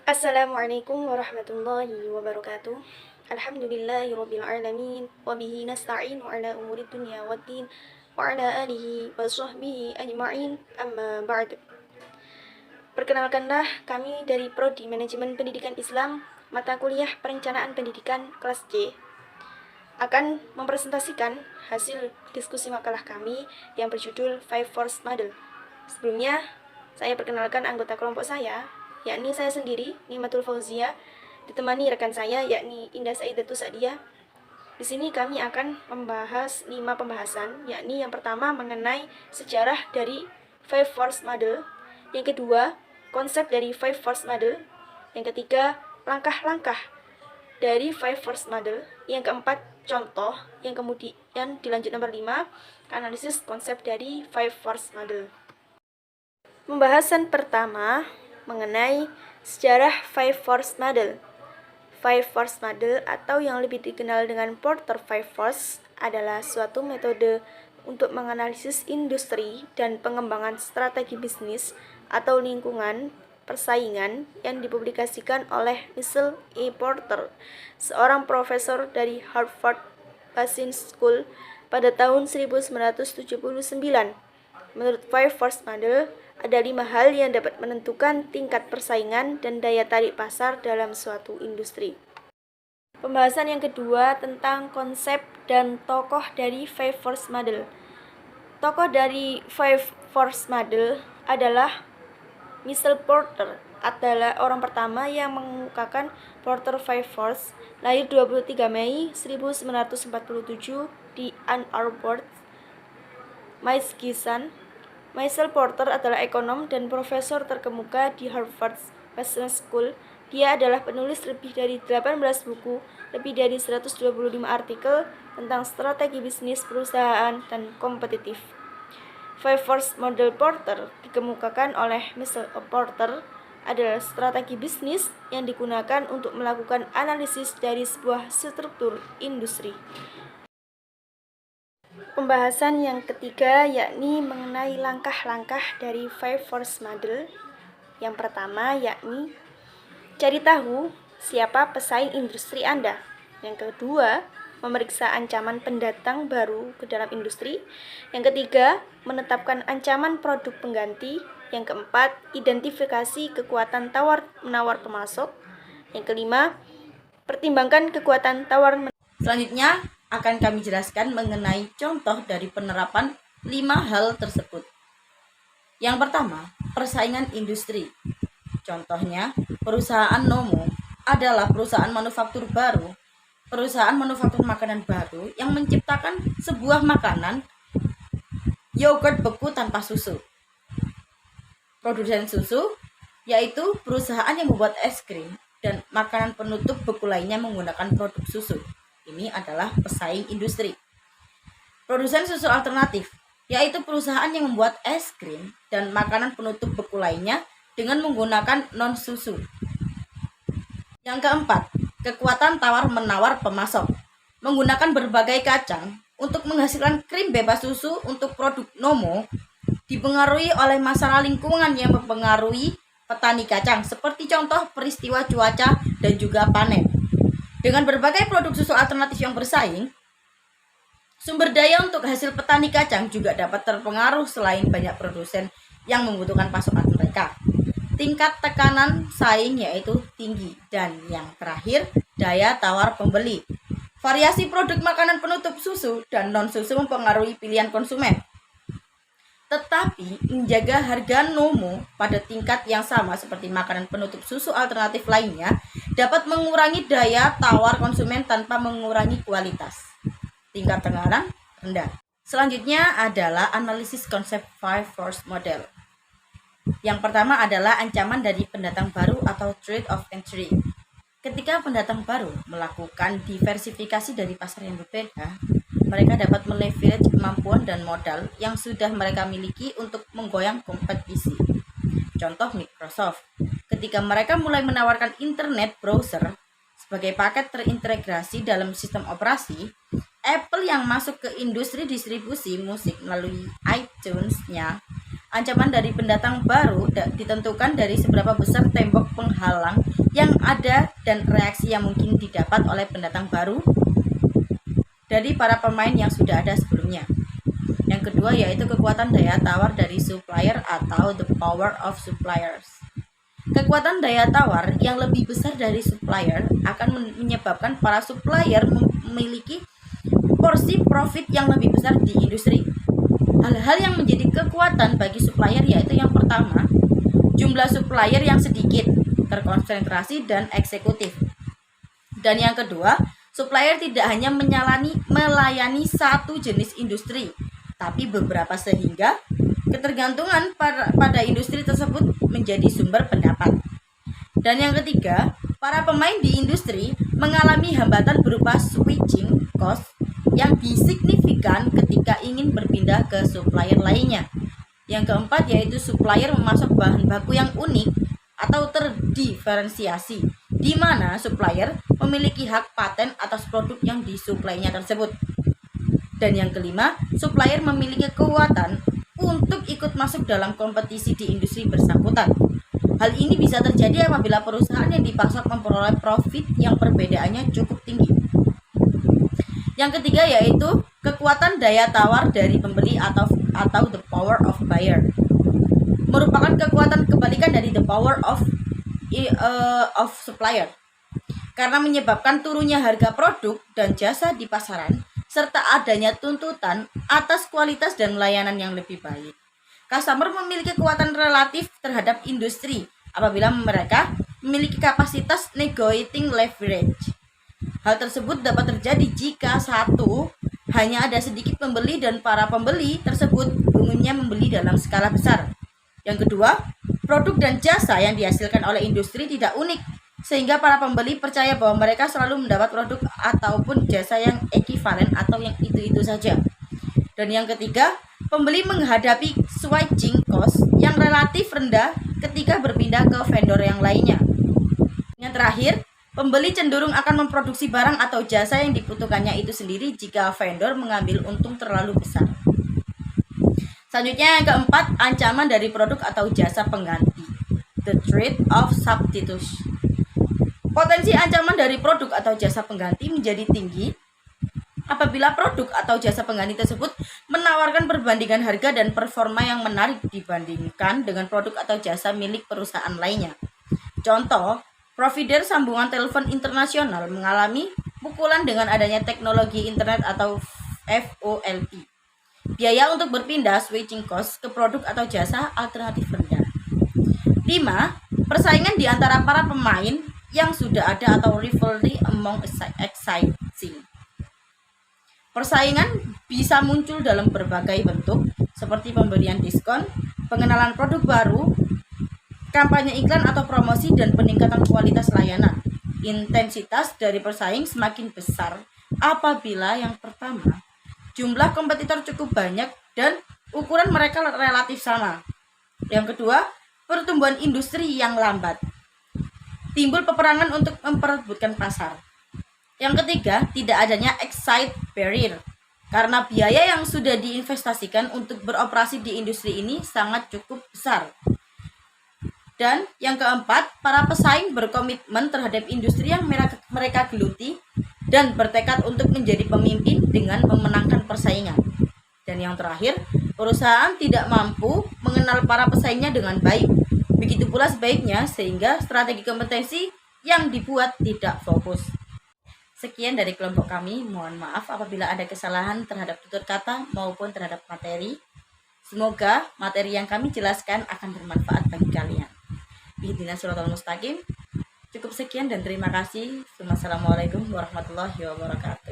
Assalamualaikum warahmatullahi wabarakatuh. Alhamdulillahirabbil alamin wa bihi nasta'in ala umuri dunya waddin wa ala alihi wa sahbihi ajma'in amma ba'd. Perkenalkanlah kami dari Prodi Manajemen Pendidikan Islam mata kuliah Perencanaan Pendidikan kelas C akan mempresentasikan hasil diskusi makalah kami yang berjudul Five Force Model. Sebelumnya, saya perkenalkan anggota kelompok saya, yakni saya sendiri, Nimatul Fauzia, ditemani rekan saya, yakni Indah Saidatul Sa'diyah. Di sini kami akan membahas 5 pembahasan, yakni yang pertama mengenai sejarah dari Five Force Model, yang kedua, konsep dari Five Force Model, yang ketiga, langkah-langkah dari Five Force Model, yang keempat, contoh, yang kemudian dilanjut nomor 5, analisis konsep dari Five Force Model. Pembahasan pertama mengenai sejarah Five Force Model. Five Force Model atau yang lebih dikenal dengan Porter Five Force adalah suatu metode untuk menganalisis industri dan pengembangan strategi bisnis atau lingkungan persaingan yang dipublikasikan oleh Michael E. Porter, seorang profesor dari Harvard Business School pada tahun 1979. Menurut Five Force Model, ada 5 hal yang dapat menentukan tingkat persaingan dan daya tarik pasar dalam suatu industri. Pembahasan yang kedua tentang konsep dan tokoh dari Five Force Model. Tokoh dari Five Force Model adalah Michael Porter, adalah orang pertama yang mengemukakan Porter Five Force, lahir 23 Mei 1947 di Ann Arbor, Michigan. Michael Porter adalah ekonom dan profesor terkemuka di Harvard Business School. Dia adalah penulis lebih dari 18 buku, lebih dari 125 artikel tentang strategi bisnis perusahaan dan kompetitif. Five Force Model Porter dikemukakan oleh Michael Porter adalah strategi bisnis yang digunakan untuk melakukan analisis dari sebuah struktur industri. Pembahasan yang ketiga yakni mengenai langkah-langkah dari Five Force Model. Yang pertama yakni cari tahu siapa pesaing industri Anda. Yang kedua, memeriksa ancaman pendatang baru ke dalam industri. Yang ketiga, menetapkan ancaman produk pengganti. Yang keempat, identifikasi kekuatan tawar-menawar pemasok. Yang kelima, pertimbangkan kekuatan tawar. Selanjutnya akan kami jelaskan mengenai contoh dari penerapan 5 hal tersebut. Yang pertama, persaingan industri. Contohnya, perusahaan Nomo adalah perusahaan manufaktur baru, perusahaan manufaktur makanan baru yang menciptakan sebuah makanan yogurt beku tanpa susu. Produsen susu yaitu perusahaan yang membuat es krim dan makanan penutup beku lainnya menggunakan produk susu. Ini adalah pesaing industri. Produsen susu alternatif yaitu perusahaan yang membuat es krim dan makanan penutup beku lainnya dengan menggunakan non-susu. Yang keempat, kekuatan tawar-menawar pemasok. Menggunakan berbagai kacang untuk menghasilkan krim bebas susu untuk produk Nomo dipengaruhi oleh masalah lingkungan yang mempengaruhi petani kacang, seperti contoh peristiwa cuaca dan juga panen. Dengan berbagai produk susu alternatif yang bersaing, sumber daya untuk hasil petani kacang juga dapat terpengaruh selain banyak produsen yang membutuhkan pasokan mereka. Tingkat tekanan saing yaitu tinggi. Dan yang terakhir, daya tawar pembeli. Variasi produk makanan penutup susu dan non-susu mempengaruhi pilihan konsumen. Tetapi menjaga harga Nomo pada tingkat yang sama seperti makanan penutup susu alternatif lainnya dapat mengurangi daya tawar konsumen tanpa mengurangi kualitas. Tingkat tekanan rendah. Selanjutnya adalah analisis konsep Five Force Model. Yang pertama adalah ancaman dari pendatang baru atau trade of entry. Ketika pendatang baru melakukan diversifikasi dari pasar yang berbeda, mereka dapat meleverage kemampuan dan modal yang sudah mereka miliki untuk menggoyang kompetisi. Contoh Microsoft, ketika mereka mulai menawarkan internet browser sebagai paket terintegrasi dalam sistem operasi, Apple yang masuk ke industri distribusi musik melalui iTunes-nya. Ancaman dari pendatang baru ditentukan dari seberapa besar tembok penghalang yang ada dan reaksi yang mungkin didapat oleh pendatang baru dari para pemain yang sudah ada sebelumnya. Yang kedua yaitu kekuatan daya tawar dari supplier atau the power of suppliers. Kekuatan daya tawar yang lebih besar dari supplier akan menyebabkan para supplier memiliki porsi profit yang lebih besar di industri. Hal-hal yang menjadi kekuatan bagi supplier yaitu yang pertama, jumlah supplier yang sedikit, terkonsentrasi dan eksekutif. Dan yang kedua, supplier tidak hanya melayani satu jenis industri, tapi beberapa sehingga ketergantungan pada industri tersebut menjadi sumber pendapat. Dan yang ketiga, para pemain di industri mengalami hambatan berupa switching cost yang signifikan ketika ingin berpindah ke supplier lainnya. Yang keempat yaitu supplier memasok bahan baku yang unik atau terdiferensiasi, di mana supplier memiliki hak paten atas produk yang disuplainya tersebut. Dan yang kelima, supplier memiliki kekuatan untuk ikut masuk dalam kompetisi di industri bersangkutan. Hal ini bisa terjadi apabila perusahaan yang dipasok memperoleh profit yang perbedaannya cukup tinggi. Yang ketiga yaitu kekuatan daya tawar dari pembeli atau the power of buyer. Merupakan kekuatan kebalikan dari the power of supplier. Karena menyebabkan turunnya harga produk dan jasa di pasaran serta adanya tuntutan atas kualitas dan layanan yang lebih baik. Customer memiliki kekuatan relatif terhadap industri apabila mereka memiliki kapasitas negotiating leverage. Hal tersebut dapat terjadi jika satu, hanya ada sedikit pembeli dan para pembeli tersebut umumnya membeli dalam skala besar. Yang kedua, produk dan jasa yang dihasilkan oleh industri tidak unik, sehingga para pembeli percaya bahwa mereka selalu mendapat produk ataupun jasa yang ekivalen atau yang itu-itu saja. Dan yang ketiga, pembeli menghadapi switching cost yang relatif rendah ketika berpindah ke vendor yang lainnya. Yang terakhir, pembeli cenderung akan memproduksi barang atau jasa yang dibutuhkannya itu sendiri jika vendor mengambil untung terlalu besar. Selanjutnya yang keempat, ancaman dari produk atau jasa pengganti. The threat of substitution. Potensi ancaman dari produk atau jasa pengganti menjadi tinggi apabila produk atau jasa pengganti tersebut menawarkan perbandingan harga dan performa yang menarik dibandingkan dengan produk atau jasa milik perusahaan lainnya. Contoh, provider sambungan telepon internasional mengalami pukulan dengan adanya teknologi internet atau VoLTE. Biaya untuk berpindah switching cost ke produk atau jasa alternatif rendah. 5. Persaingan di antara para pemain yang sudah ada atau rivalry among existing. Persaingan bisa muncul dalam berbagai bentuk seperti pemberian diskon, pengenalan produk baru, kampanye iklan atau promosi, dan peningkatan kualitas layanan. Intensitas dari persaing semakin besar apabila yang pertama, jumlah kompetitor cukup banyak dan ukuran mereka relatif sama. Yang kedua, pertumbuhan industri yang lambat. Timbul peperangan untuk memperebutkan pasar. Yang ketiga, tidak adanya exit barrier. Karena biaya yang sudah diinvestasikan untuk beroperasi di industri ini sangat cukup besar. Dan yang keempat, para pesaing berkomitmen terhadap industri yang mereka geluti dan bertekad untuk menjadi pemimpin dengan memenangkan persaingan. Dan yang terakhir, perusahaan tidak mampu mengenal para pesaingnya dengan baik. Begitu pula sebaiknya sehingga strategi kompetensi yang dibuat tidak fokus. Sekian dari kelompok kami, mohon maaf apabila ada kesalahan terhadap tutur kata maupun terhadap materi. Semoga materi yang kami jelaskan akan bermanfaat bagi kalian. Ihdinas shiratal mustaqim. Cukup sekian dan terima kasih. Wassalamualaikum warahmatullahi wabarakatuh.